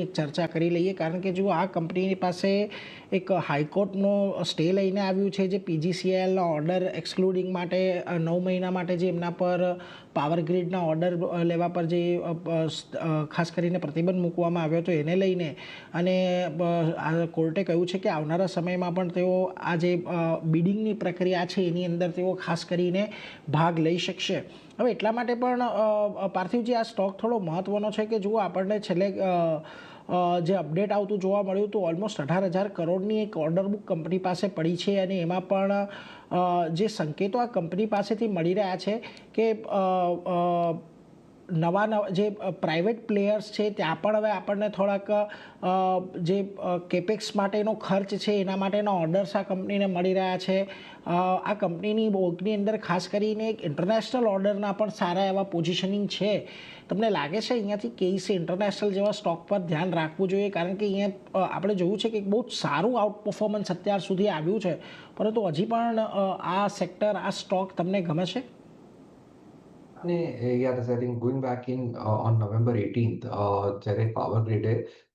થોડીક ચર્ચા કરી લઈએ, કારણ કે જો આ કંપનીની પાસે એક હાઈકોર્ટનો સ્ટે લઈને આવ્યું છે, જે PGCILના ઓર્ડર એક્સક્લુડિંગ માટે 9 મહિના માટે જે એમના પર પાવર ગ્રીડના ઓર્ડર લેવા પર જે ખાસ કરીને પ્રતિબંધ મૂકવામાં આવ્યો હતો એને લઈને, અને કોર્ટે કહ્યું છે કે આવનારા સમયમાં પણ તેઓ આ જે બિડિંગની પ્રક્રિયા છે એની અંદર તેઓ ખાસ કરીને ભાગ લઈ શકશે. હવે એટલા માટે પણ પાર્થિવજી, આ સ્ટોક થોડો મહત્ત્વનો છે કે જુઓ, આપણને છેલ્લે જે અપડેટ આવતું જોવા મળ્યું તો ઓલમોસ્ટ 18,000 કરોડની એક ઓર્ડર બુક કંપની પાસે પડી છે, અને એમાં પણ જે સંકેતો આ કંપની પાસેથી મળી રહ્યા છે કે નવા જે પ્રાઇવેટ પ્લેયર્સ છે ત્યાં પણ હવે આપણને થોડાક જે કેપેક્સ માટેનો ખર્ચ છે એના માટેના ઓર્ડર્સ આ કંપનીને મળી રહ્યા છે. આ કંપનીની બોકની અંદર ખાસ કરીને એક ઇન્ટરનેશનલ ઓર્ડરના પણ સારા એવા પોઝિશનિંગ છે. તમને લાગે છે અહીંયાથી KEC ઇન્ટરનેશનલ જેવા સ્ટોક પર ધ્યાન રાખવું જોઈએ? કારણ કે અહીંયા આપણે જોયું છે કે બહુ સારું આઉટ પરફોર્મન્સ અત્યાર સુધી આવ્યું છે, પરંતુ હજી પણ આ સેક્ટર, આ સ્ટોક તમને ગમે છે? Yeah, I think going back on November 18th, જ્યારે પાવર ગ્રીડે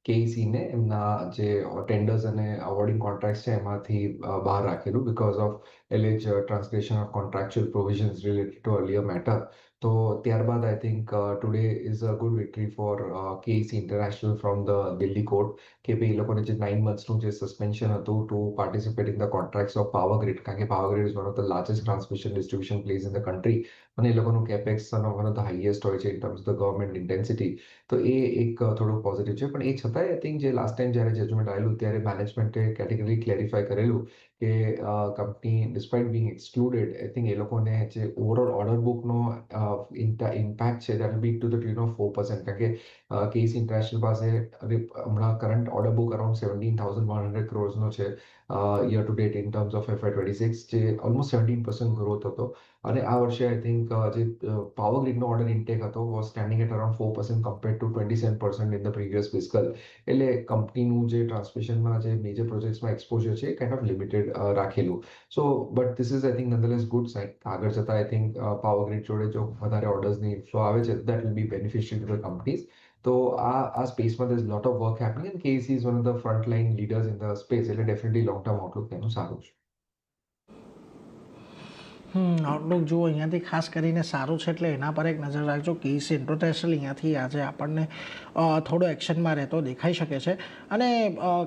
KEC ને એમના જે ટેન્ડર્સ અને અવોર્ડિંગ કોન્ટ્રાક્ટ છે એમાંથી બહાર રાખેલું because of alleged transgression of contractual provisions related to earlier matter. તો ત્યારબાદ I think today is a good victory for KEC international from the Delhi court, કે ભાઈ એ લોકોને જે 9 monthsનું જે સસ્પેન્શન હતું two participate in the contracts of power grid, કારણ કે power grid is one of the largest transmission distribution place in the country, અને એ લોકોનું capex one of the highest હોય છે in terms the government intensity. તો એ એક થોડું positive છે. પણ એ છતાંય આઈ થિંક જે લાસ્ટ ટાઈમ જ્યારે જજમેન્ટ આવેલું ત્યારે મેનેજમેન્ટે કેટેગરી ક્લેરિફાય કરેલું કે company despite Bing એક્સક્લુડેડ, I think એ લોકોને જે ઓવરઓલ ઓર્ડર બુકનો ઇમ્પેક્ટ છે that will be to the tune of 4%, કારણ કે KEC ઇન્ટરનેશનલ પાસે હમણાં current order book around 17,100 crores છે year to date in terms of FY26, જે ઓલમોસ્ટ 17% ગ્રોથ હતો. અને આ વર્ષે આઈ થિંક જે પાવર ગ્રીડનો ઓર્ડર ઇન્ટેક હતો was standing at around 4% compared to 27% in the previous fiscal. એટલે કંપનીનું જે ટ્રાન્સમિશનમાં જે મેજર પ્રોજેક્ટ્સમાં એક્સપોઝર છે એ કાઇન્ડ ઓફ લિમિટેડ રાખેલું. So but this is I think nonetheless good sign. આગળ જતાં આઈ થિંક પાવર ગ્રીડ જોડે જો વધારે ઓર્ડર્સની ફ્લો આવે છે that will B beneficial to the companies. તો આ સ્પેસમાં there is lot of work happening, and KEC is one of the front line leaders in the space. એટલે ડેફિનેટલી લોંગ ટર્મ આઉટલુક તેનું સારું છે. આઉટલુક જુઓ અહીંયાથી ખાસ કરીને સારું છે, એટલે એના પર એક નજર રાખજો. KEC ઇન્ટરનેશનલ અહીંયાથી આજે આપણને થોડો એક્શનમાં રહેતો દેખાઈ શકે છે. અને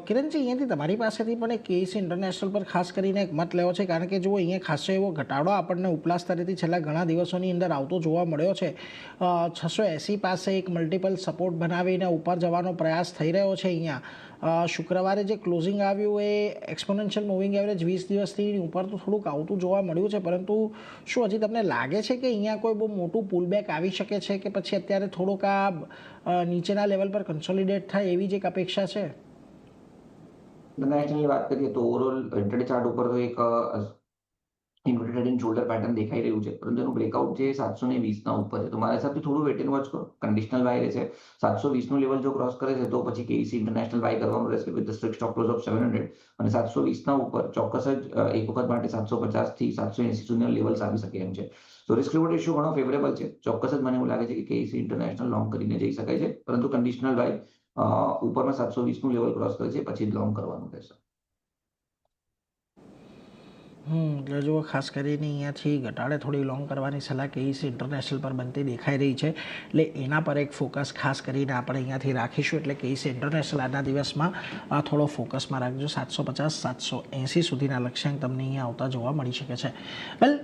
કિરણજી, અહીંયાથી તમારી પાસેથી પણ એક KEC ઇન્ટરનેશનલ પર ખાસ કરીને એક મત લેવો છે, કારણ કે જુઓ અહીંયા ખાસો એવો ઘટાડો આપણને ઉપલા સ્તરેથી છેલ્લા ઘણા દિવસોની અંદર આવતો જોવા મળ્યો છે. 680 પાસે એક મલ્ટિપલ સપોર્ટ બનાવીને ઉપર જવાનો પ્રયાસ થઈ રહ્યો છે. અહીંયા શુક્રવારે જે ક્લોઝિંગ આવ્યું એ એક્સપોનેન્શિયલ મૂવિંગ એવરેજ 20 દિવસથી ઉપર તો થોડુંક આવતું જોવા મળ્યું છે, પરંતુ શું હજી તમને લાગે છે કે અહીંયા કોઈ બહુ મોટું પુલબેક આવી શકે છે, કે પછી અત્યારે થોડુંક આ નીચેના લેવલ પર કન્સોલિડેટ થાય એવી જ એક અપેક્ષા છે? ઇન્ટરનેશનલની વાત કરીએ તો ઓવરઓલ ઇન્ટ્રાડે ચાર્ટ ઉપર તો એક inverted head and shoulder pattern દેખાઈ રહ્યું છે, પરંતુ એનું બ્રેકઆઉટ જે 720 ના ઉપર છે. તો મારા હિસાબથી થોડું વેટ એન્ડ વોચ કરો. કન્ડિશનલ બાય રહેશે. 720 નું લેવલ જો ક્રોસ કરે છે તો પછી KEC ઇન્ટરનેશનલ બાય કરવાનું રહેશે with strict stop loss of 700, અને 720 ના ઉપર ચોક્કસ જ એક વખત માટે 750 થી 780 સુધીના લેવલ્સ આવી શકે એમ છે. તો રિસ્ક રિવોર્ડ રેશિયો ઘણો ફેવરેબલ છે. ચોક્કસ જ મને એવું લાગે છે કે KEC ઇન્ટરનેશનલ લોંગ કરીને જઈ શકાય છે, પરંતુ કન્ડિશનલ બાય ઉપરમાં 720 નું લેવલ ક્રોસ કરે છે પછી લોંગ કરવાનું રહેશે. એટલે જુઓ, ખાસ કરીને અહીંયાથી ઘટાડે થોડી લોંગ કરવાની સલાહ KEC ઇન્ટરનેશનલ પર બનતી દેખાઈ રહી છે, એટલે એના પર એક ફોકસ ખાસ કરીને આપણે અહીંયાથી રાખીશું. એટલે KEC ઇન્ટરનેશનલ આજના દિવસમાં થોડો ફોકસમાં રાખજો. 750 780 સુધીના લક્ષ્યાંક તમને અહીંયા આવતા જોવા મળી શકે છે. વેલ,